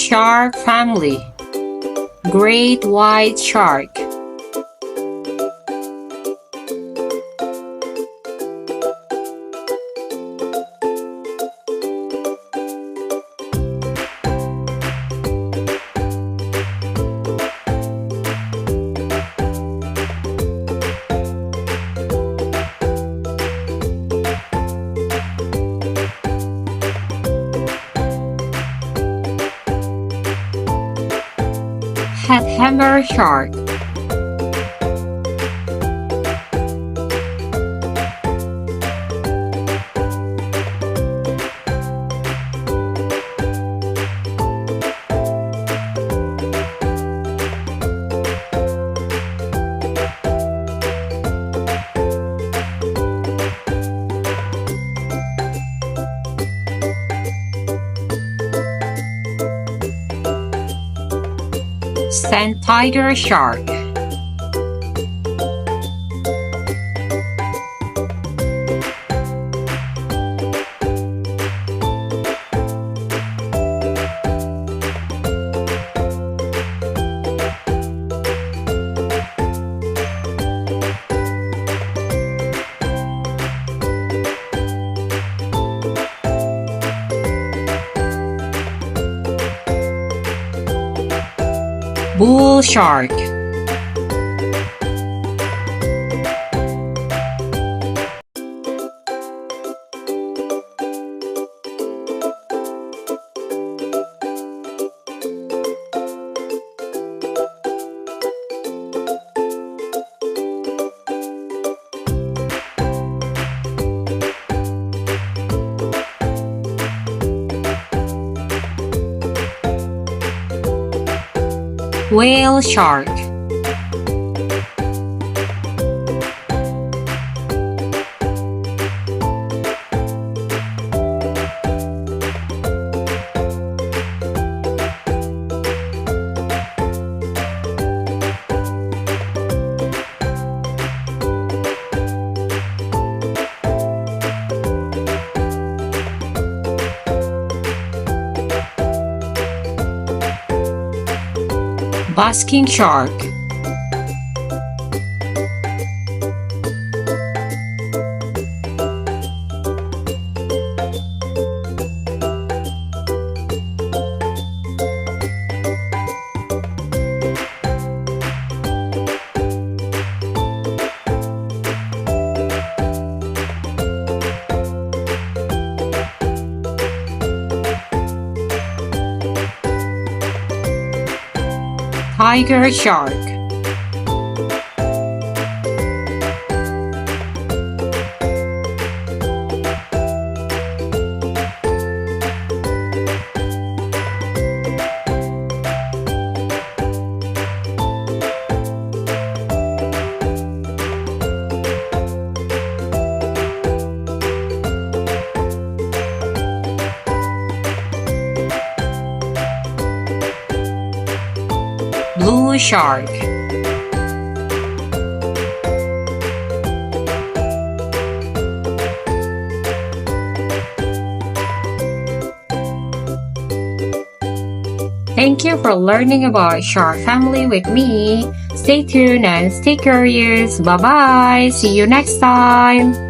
Shark family. Great white shark. Hammerhead Shark. Sand tiger shark. Bull shark. Whale shark. Basking shark. Tiger shark. Blue shark. Thank you for learning about shark family with me. Stay tuned and stay curious. Bye bye. See you next time.